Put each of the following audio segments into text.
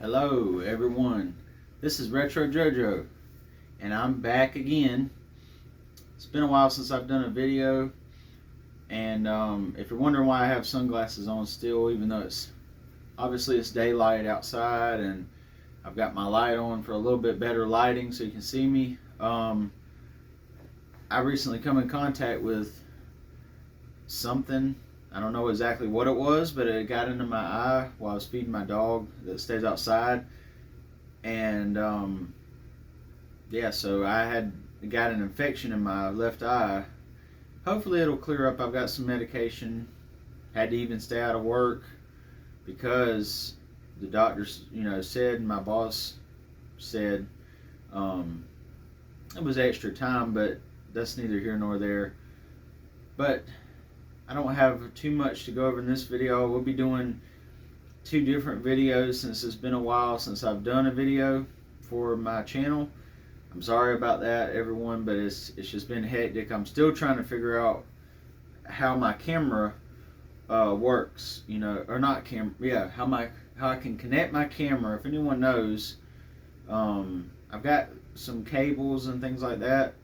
Hello everyone, this is Retro Jojo, and I'm back again. It's been a while since I've done a video, and if you're wondering why I have sunglasses on still, even though it's daylight outside, and I've got my light on for a little bit better lighting so you can see me. I recently come in contact with something. I don't know exactly what it was, but it got into my eye while I was feeding my dog that stays outside. And yeah, so I got an infection in my left eye. Hopefully it'll clear up. I've got some medication. Had to even stay out of work because the doctors, said, my boss said, it was extra time, but that's neither here nor there. But I don't have too much to go over in this video. We'll be doing two different videos since it's been a while since I've done a video for my channel. I'm sorry about that, everyone, but it's just been hectic. I'm still trying to figure out how my camera works, or not camera. Yeah, how I can connect my camera. If anyone knows, I've got some cables and things like that,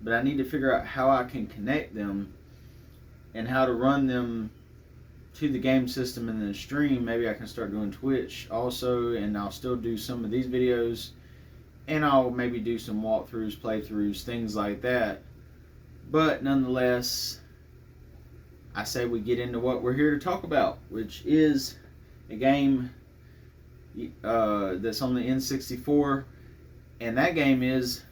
but I need to figure out how I can connect them and how to run them to the game system and then stream. Maybe I can start doing Twitch also, and I'll still do some of these videos, and I'll maybe do some walkthroughs, playthroughs, things like that. But nonetheless, I say we get into what we're here to talk about, which is a game that's on the N64, and that game is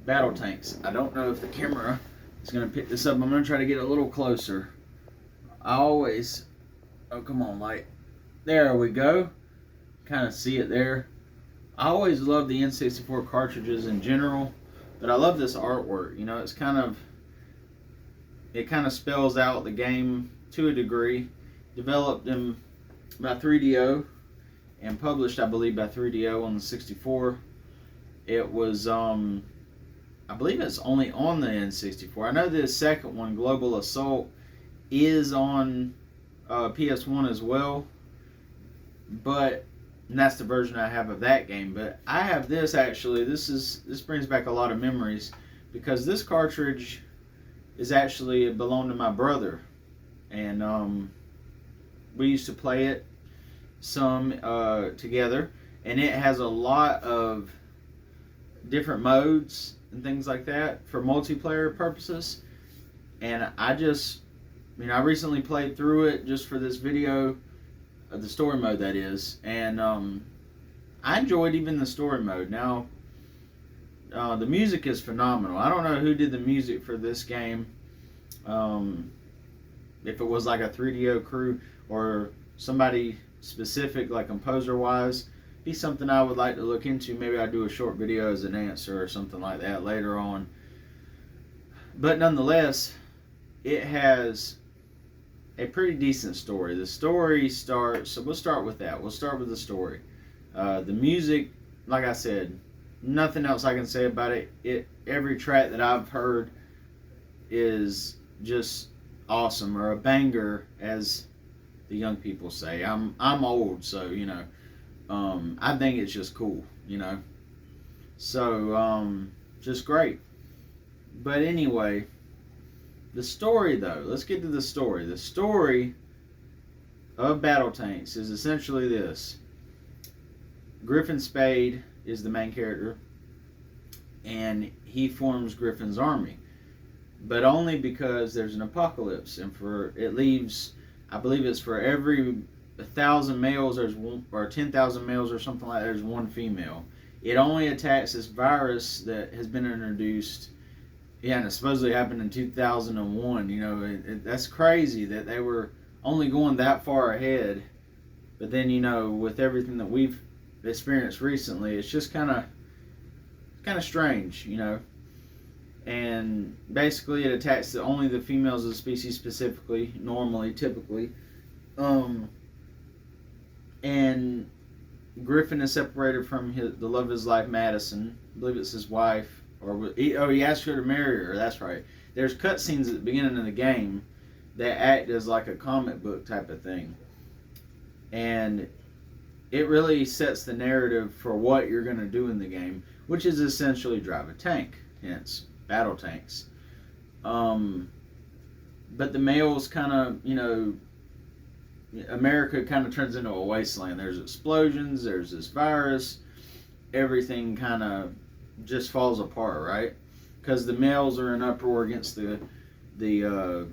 Battletanx. I don't know if the camera is going to pick this up. I'm going to try to get a little closer. Oh, come on, light. There we go. Kind of see it there. I always love the N64 cartridges in general, but I love this artwork. It kind of spells out the game to a degree. Developed by 3DO and published, I believe, by 3DO on the 64. It was I believe it's only on the N64. I know the second one, Global Assault, is on PS1 as well, and that's the version I have of that game. But I have this actually. This brings back a lot of memories because this cartridge is actually belonged to my brother, and we used to play it some together, and it has a lot of different modes and things like that for multiplayer purposes. And I recently played through it just for this video, the story mode that is, and I enjoyed even the story mode. Now the music is phenomenal. I don't know who did the music for this game, if it was like a 3DO crew or somebody specific, like composer wise. Be something I would like to look into. Maybe I'll do a short video as an answer or something like that later on. But nonetheless, it has a pretty decent story. The story starts, so we'll start with that. We'll start with the story. The music, like I said, nothing else I can say about it. Every track that I've heard is just awesome, or a banger, as the young people say. I'm old, so I think it's just cool, So, just great. But anyway, the story though, let's get to the story. The story of Battletanx is essentially this. Griffin Spade is the main character, and he forms Griffin's army. But only because there's an apocalypse, and it leaves, I believe it's for every 1,000 males, there's one, or 10,000 males or something like that, there's one female. It only attacks this virus that has been introduced. Yeah, and it supposedly happened in 2001. That's crazy that they were only going that far ahead. But then, with everything that we've experienced recently, it's just kind of strange, And basically, it attacks only the females of the species specifically, normally, typically. And Griffin is separated from the love of his life, Madison. I believe it's his wife. He asked her to marry her. That's right. There's cutscenes at the beginning of the game that act as like a comic book type of thing. And it really sets the narrative for what you're going to do in the game, which is essentially drive a tank, hence Battletanx. But the males kind of, America kind of turns into a wasteland. There's explosions, there's this virus, everything kind of just falls apart, right? Because the males are in uproar against the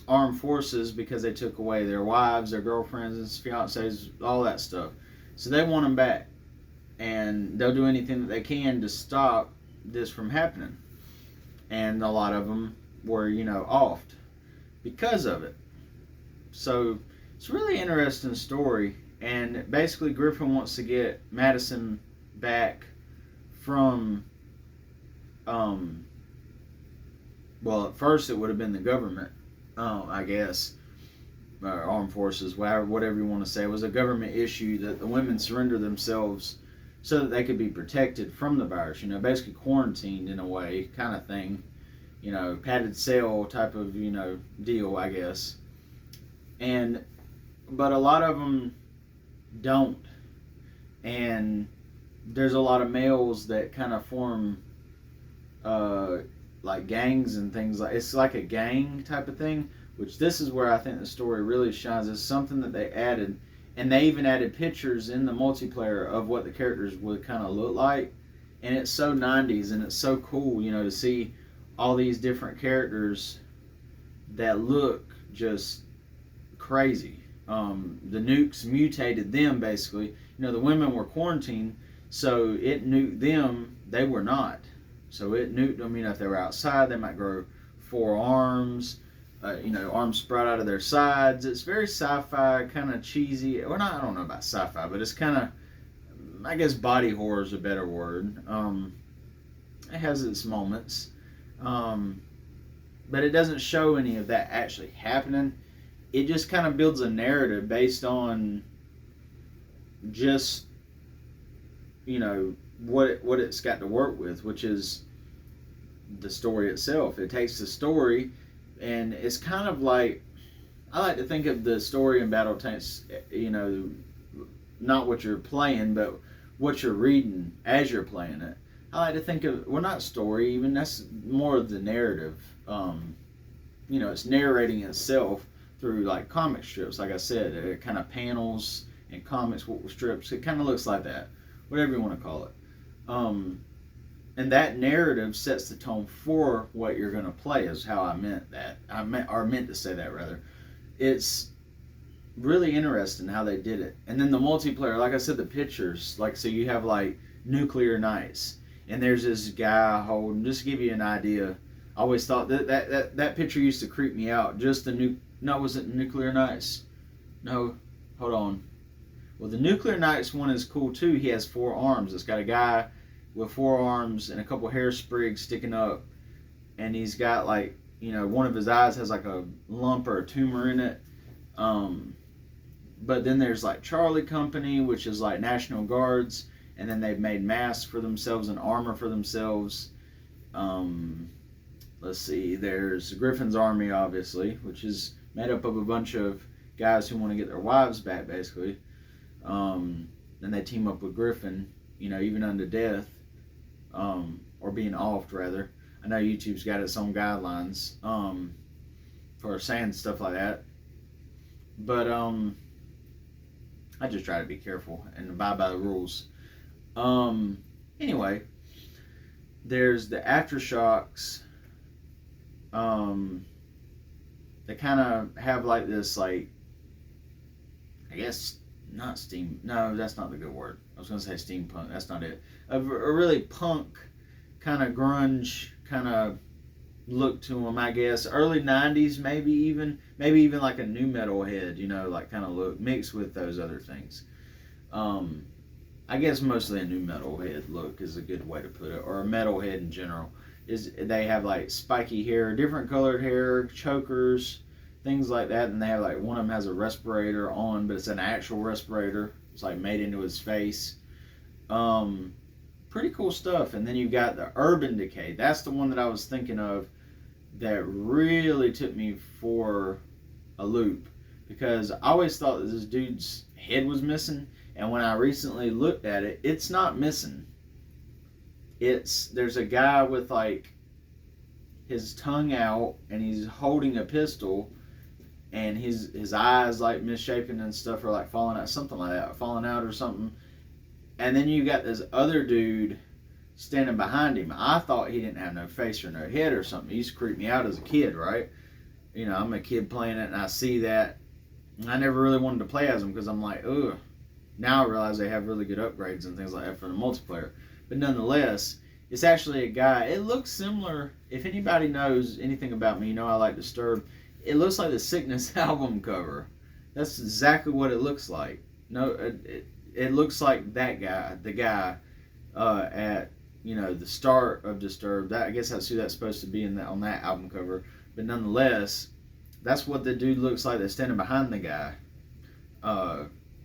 armed forces because they took away their wives, their girlfriends, and fiancés, all that stuff. So they want them back, and they'll do anything that they can to stop this from happening. And a lot of them were, offed because of it. So it's a really interesting story. And basically, Griffin wants to get Madison back from, well, at first it would have been the government, I guess, or armed forces, whatever you want to say. It was a government issue that the women surrender themselves so that they could be protected from the virus, basically quarantined in a way, kind of thing, padded cell type of, deal, I guess. But a lot of them don't. And there's a lot of males that kind of form like gangs and things it's like a gang type of thing, which this is where I think the story really shines. It's something that they added, and they even added pictures in the multiplayer of what the characters would kind of look like, and it's so 90s, and it's so cool, to see all these different characters that look just crazy. The nukes mutated them, basically. The women were quarantined, so it nuked them. They were not. So it nuked them. If they were outside, they might grow 4 arms. Arms sprout out of their sides. It's very sci-fi, kind of cheesy. Well, I don't know about sci-fi, but it's kind of, I guess body horror is a better word. It has its moments. But it doesn't show any of that actually happening. It just kind of builds a narrative based on just, what it's got to work with, which is the story itself. It takes the story, and it's kind of like, I like to think of the story in Battletanx, not what you're playing, but what you're reading as you're playing it. I like to think of, well, not story even, that's more of the narrative. It's narrating itself through like comic strips, like I said, it kind of panels and comics strips. It kind of looks like that, whatever you want to call it. And that narrative sets the tone for what you're going to play, is how I meant that. I meant to say that, rather. It's really interesting how they did it. And then the multiplayer, like I said, the pictures, so you have like Nuclear Nights, and there's this guy holding, just to give you an idea, I always thought that picture used to creep me out. Just was it Nuclear Nights? No, hold on. Well, the Nuclear Nights one is cool too. He has 4 arms. It's got a guy with 4 arms and a couple hair sprigs sticking up, and he's got one of his eyes has like a lump or a tumor in it. But then there's like Charlie Company, which is like National Guards, and then they've made masks for themselves and armor for themselves. Let's see, there's Griffin's Army, obviously, which is made up of a bunch of guys who want to get their wives back, basically. Then they team up with Griffin, even unto death, or being offed, rather. I know YouTube's got its own guidelines for saying stuff like that. But I just try to be careful and abide by the rules. Anyway, there's the aftershocks. They kind of have like this, I guess, not steam. No, that's not the good word. I was going to say steampunk. That's not it. A really punk, kind of grunge, kind of look to them, I guess. Early 90s, maybe even like a new metal head, kind of look mixed with those other things. I guess mostly a new metal head look is a good way to put it, or a metal head in general. They have like spiky hair, different colored hair, chokers, things like that, and they have one of them has a respirator on, but it's an actual respirator. It's made into his face. Pretty cool stuff. And then you've got the Urban Decay. That's the one that I was thinking of that really took me for a loop, because I always thought that this dude's head was missing, And when I recently looked at it, it's not missing. There's a guy with like his tongue out and he's holding a pistol, and his eyes like misshapen and stuff, or like falling out, something like that, falling out or something. And then you got this other dude standing behind him. I thought he didn't have no face or no head or something. He used to creep me out as a kid, right? You know, I'm a kid playing it and I see that. And I never really wanted to play as him because I'm like, ugh. Now I realize they have really good upgrades and things like that for the multiplayer. But nonetheless, it's actually a guy. It looks similar. If anybody knows anything about me, you know I like Disturbed. It looks like the Sickness album cover. That's exactly what it looks like. No, it looks like that guy, the guy at, you know, the start of Disturbed. I guess that's who that's supposed to be on that album cover. But nonetheless, that's what the dude looks like that's standing behind the guy.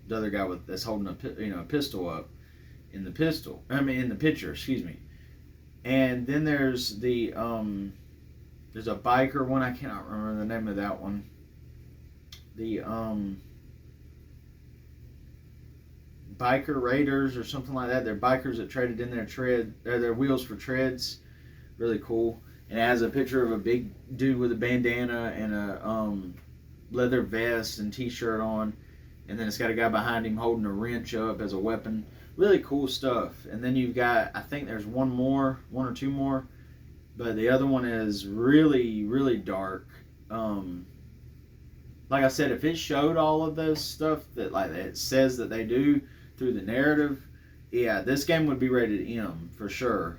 The other guy that's holding a pistol up in the picture, excuse me. And then there's a biker one. I cannot remember the name of that one. The biker raiders or something like that. They're bikers that traded in their wheels for treads. Really cool. And it has a picture of a big dude with a bandana and a leather vest and t-shirt on. And then it's got a guy behind him holding a wrench up as a weapon. Really cool stuff. And then you've got, I think there's one or two more. But the other one is really, really dark. Like I said, if it showed all of this stuff that like it says that they do through the narrative, yeah, this game would be rated M for sure.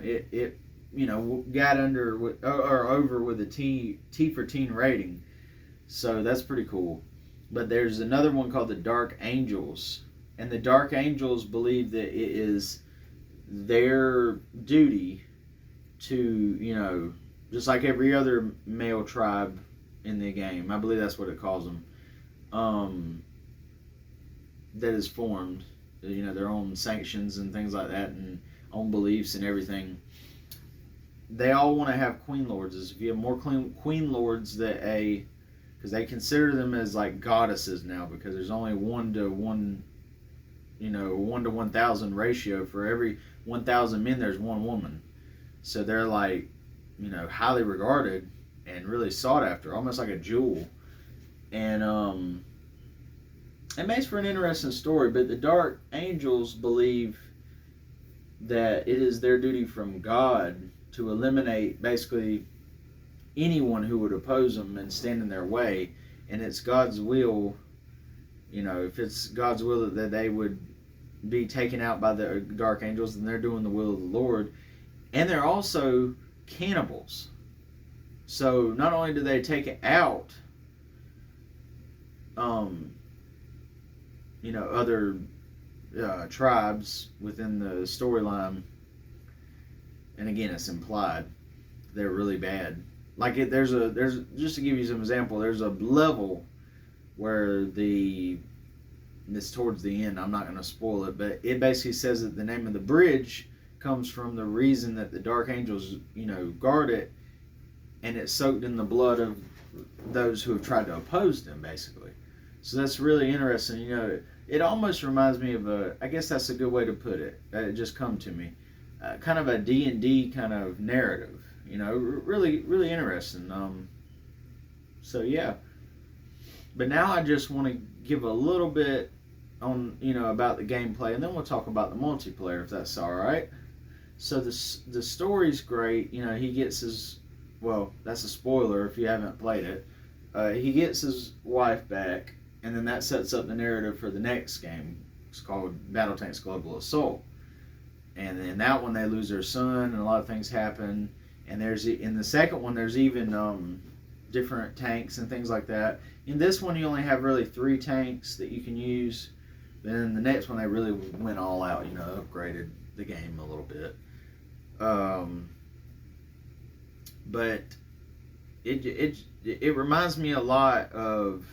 It you know, got under or over with a T for teen rating. So that's pretty cool. But there's another one called the Dark Angels. And the Dark Angels believe that it is their duty to, you know, just like every other male tribe in the game, I believe that's what it calls them, that is formed, you know, their own sanctions and things like that, and own beliefs and everything. They all want to have queen lords. If you have more queen lords because they consider them as like goddesses now, because there's only 1 to 1, you know, 1 to 1,000 ratio. For every 1,000 men, there's one woman. So they're like, you know, highly regarded and really sought after, almost like a jewel. And it makes for an interesting story. But the Dark Angels believe that it is their duty from God to eliminate basically anyone who would oppose them and stand in their way. And it's God's will, you know, if it's God's will that they would be taken out by the Dark Angels, then they're doing the will of the Lord. And they're also cannibals. So not only do they take out, you know, other tribes within the storyline, and again, it's implied, they're really bad. Like there's just to give you some example, there's a level where it's towards the end. I'm not going to spoil it, but it basically says that the name of the bridge comes from the reason that the Dark Angels, you know, guard it, and it's soaked in the blood of those who have tried to oppose them, basically. So that's really interesting. You know, it almost reminds me of I guess that's a good way to put it. It just come to me. Kind of a D&D kind of narrative. You know, really, really interesting. So yeah. But now I just want to give a little bit on, you know, about the gameplay, and then we'll talk about the multiplayer, if that's all right. So the story's great. You know, he gets his, well, that's a spoiler if you haven't played it. He gets his wife back, and then that sets up the narrative for the next game. It's called Battletanx Global Assault. And in that one, they lose their son, and a lot of things happen. And in the second one, there's even different tanks and things like that. In this one, you only have really 3 tanks that you can use. Then in the next one, they really went all out, you know, upgraded the game a little bit. But it reminds me a lot of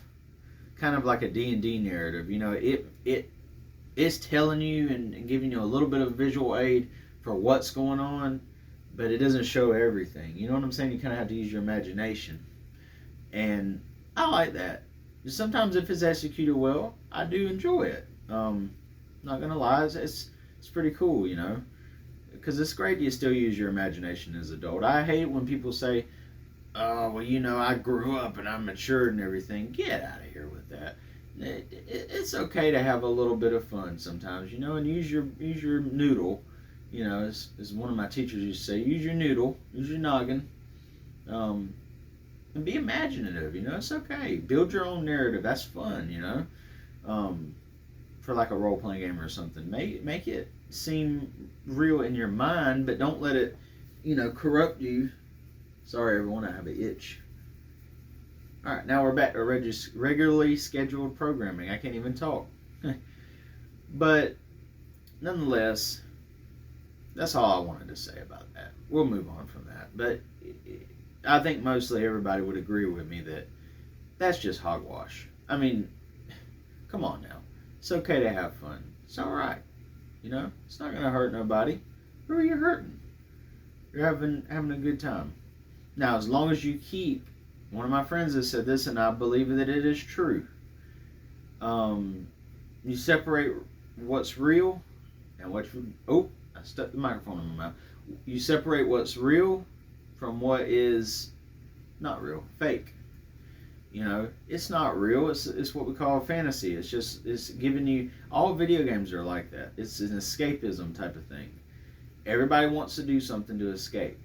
kind of like a D&D narrative. You know, it's telling you and giving you a little bit of visual aid for what's going on, but it doesn't show everything. You know what I'm saying? You kind of have to use your imagination. And I like that. Sometimes if it's executed well, I do enjoy it. Not gonna lie, it's pretty cool, because it's great you still use your imagination as an adult. I hate when people say, "Oh, well, I grew up and I'm matured and everything." Get out of here with that. It's okay to have a little bit of fun sometimes, and use your noodle. As one of my teachers used to say, use your noodle, use your noggin, and be imaginative. It's okay. Build your own narrative. That's fun. For like a role playing game or something. Make it seem real in your mind, but don't let it, corrupt you. Sorry, everyone, I have an itch. All right, now we're back to regularly scheduled programming. I can't even talk. But nonetheless, that's all I wanted to say about that. We'll move on from that. But I think mostly everybody would agree with me that that's just hogwash. I mean, come on now. It's okay to have fun. It's all right. It's not going to hurt nobody. Who are you hurting? You're having a good time. Now, as long as you keep, one of my friends has said this, and I believe that it is true. You separate what's real and what's... Oh, I stuck the microphone in my mouth. You separate what's real from what is not real, fake. It's not real. It's what we call fantasy. It's giving you... All video games are like that. It's an escapism type of thing. Everybody wants to do something to escape.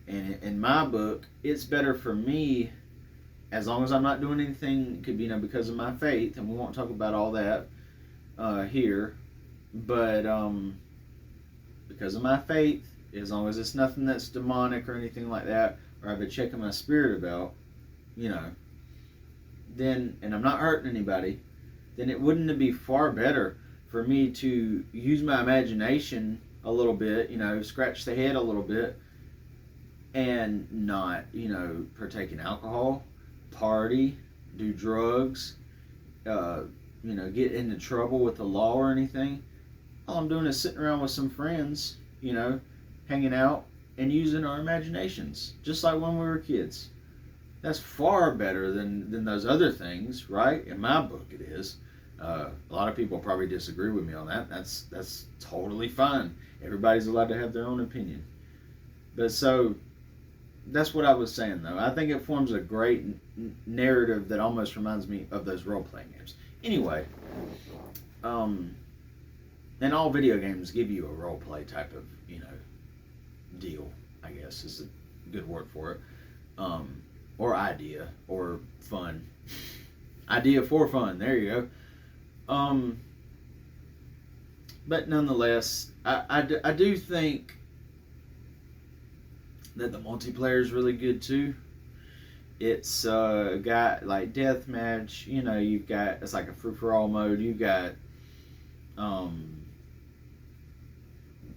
And in my book, it's better for me, as long as I'm not doing anything, it could be because of my faith, and we won't talk about all that here, but because of my faith, as long as it's nothing that's demonic or anything like that, or I have a check in my spirit about, then, and I'm not hurting anybody, then it wouldn't it be far better for me to use my imagination a little bit, scratch the head a little bit, and not, partake in alcohol, party, do drugs, get into trouble with the law or anything. All I'm doing is sitting around with some friends, hanging out and using our imaginations, just like when we were kids. That's far better than those other things, right? In my book, it is. A lot of people probably disagree with me on that. That's totally fine. Everybody's allowed to have their own opinion. But so, that's what I was saying, though. I think it forms a great narrative that almost reminds me of those role-playing games. Anyway, and all video games give you a role-play type of, deal, I guess is a good word for it. Or idea, or fun. Idea for fun, there you go. But nonetheless, I do think that the multiplayer is really good too. It's got like deathmatch, you've got, it's like a free-for-all mode. You've got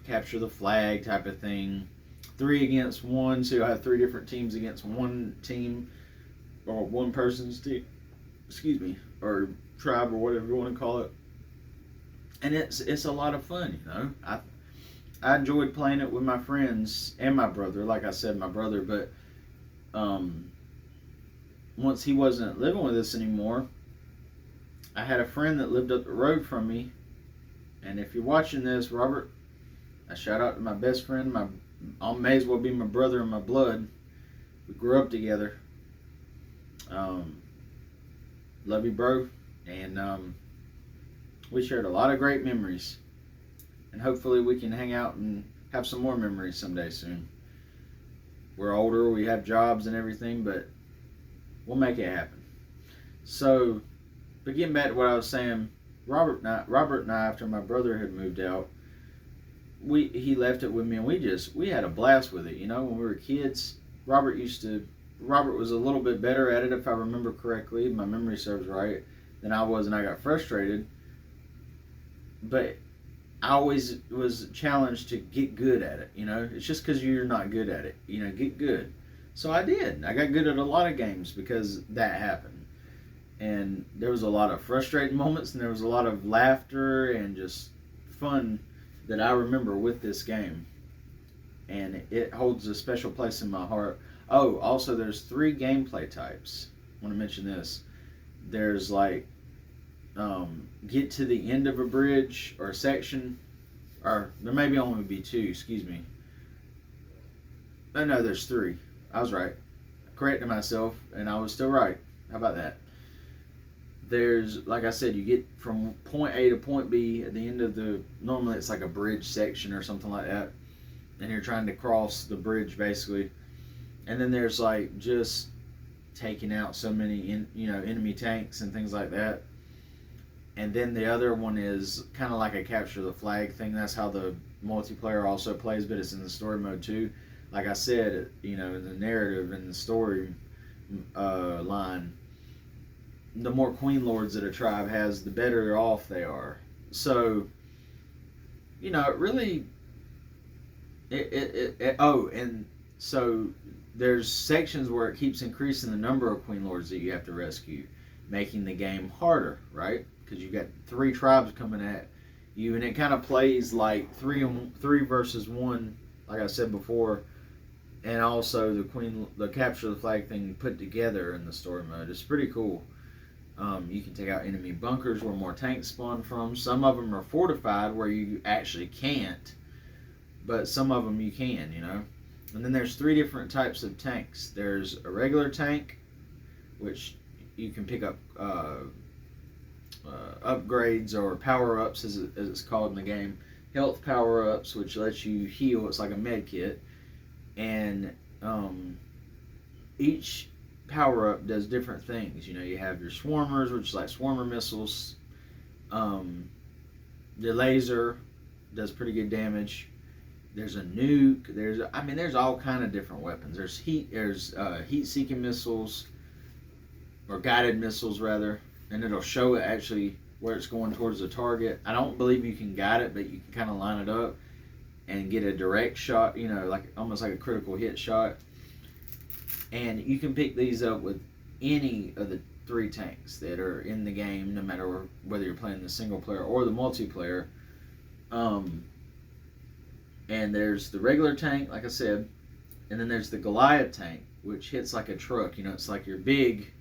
capture the flag type of thing. 3 against 1, so you'll have 3 different teams against one team, or one person's team, or tribe, or whatever you want to call it. And it's a lot of fun, I enjoyed playing it with my friends and my brother. Like I said, my brother, but once he wasn't living with us anymore, I had a friend that lived up the road from me. And if you're watching this, Robert, I shout out to my best friend, may as well be my brother in my blood. We grew up together. Love you, bro. And we shared a lot of great memories. And hopefully we can hang out and have some more memories someday soon. We're older, we have jobs and everything, but we'll make it happen. So, but getting back to what I was saying, Robert and I, after my brother had moved out, he left it with me, and we had a blast with it. When we were kids, Robert was a little bit better at it, if I remember correctly. My memory serves right, than I was, and I got frustrated. But I always was challenged to get good at it. It's just because you're not good at it. Get good. So I did. I got good at a lot of games because that happened. And there was a lot of frustrating moments, and there was a lot of laughter and just fun that I remember with this game. And it holds a special place in my heart. Oh, also there's 3 gameplay types. I want to mention this. There's like get to the end of a bridge or a section, or there maybe only be two, excuse me. No, there's three. I was right. Corrected myself, and I was still right. How about that? There's, like I said, you get from point A to point B at the end of normally it's like a bridge section or something like that, and you're trying to cross the bridge basically. And then there's like just taking out so many enemy tanks and things like that. And then the other one is kind of like a capture the flag thing. That's how the multiplayer also plays, but it's in the story mode too. Like I said, in the narrative and the story line, the more queen lords that a tribe has, the better off they are. So, it really. And so there's sections where it keeps increasing the number of queen lords that you have to rescue, making the game harder, right? Because you got 3 tribes coming at you, and it kind of plays like 3 versus 1, like I said before, and also the capture the flag thing put together in the story mode. It's pretty cool. You can take out enemy bunkers where more tanks spawn from. Some of them are fortified where you actually can't, but some of them you can, And then there's 3 different types of tanks. There's a regular tank, which you can pick up upgrades or power-ups, as it's called in the game. Health power-ups, which lets you heal. It's like a med kit. And each power-up does different things. You have your swarmers, which is like swarmer missiles. The laser does pretty good damage. There's a nuke. There's all kind of different weapons. There's heat-seeking missiles, or guided missiles rather, and it'll show it actually where it's going towards the target. I don't believe you can guide it, but you can kind of line it up and get a direct shot. Like almost like a critical hit shot. And you can pick these up with any of the 3 tanks that are in the game, no matter whether you're playing the single player or the multiplayer. And there's the regular tank, like I said, and then there's the Goliath tank, which hits like a truck. It's like your big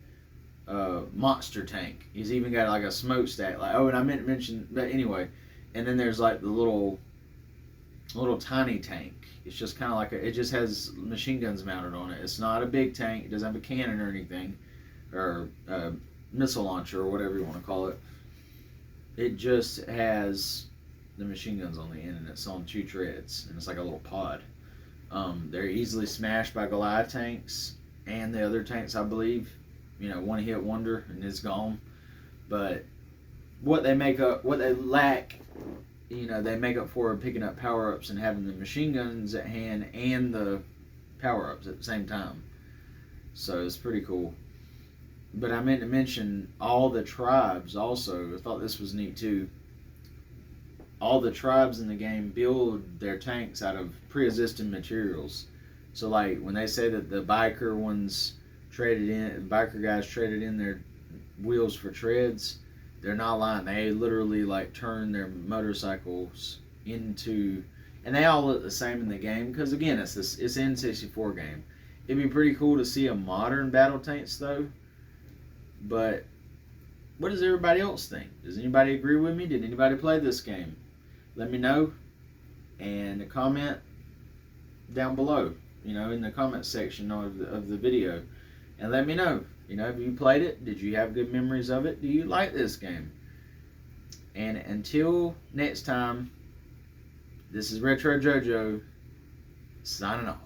monster tank. He's even got like a smokestack. And I meant to mention, but anyway. And then there's like the little tiny tank. It's just kind of like it just has machine guns mounted on it. It's not a big tank. It doesn't have a cannon or anything, or a missile launcher or whatever you want to call it. It just has the machine guns on the end, and it's on 2 treads, and it's like a little pod. They're easily smashed by Goliath tanks and the other tanks, I believe. One hit wonder and it's gone. But what they lack, they make up for picking up power-ups and having the machine guns at hand and the power-ups at the same time. So it's pretty cool. But I meant to mention all the tribes also. I thought this was neat too. All the tribes in the game build their tanks out of pre-existing materials. So like when they say that the biker guys traded in their wheels for treads, they're not lying. They literally like turn their motorcycles into, and they all look the same in the game because again it's N64 game. It'd be pretty cool to see a modern Battletanx though. But what does everybody else think? Does anybody agree with me? Did anybody play this game? Let me know, and comment down below, in the comment section of the video, and let me know. Have you played it? Did you have good memories of it? Do you like this game? And until next time, this is Retro Jojo signing off.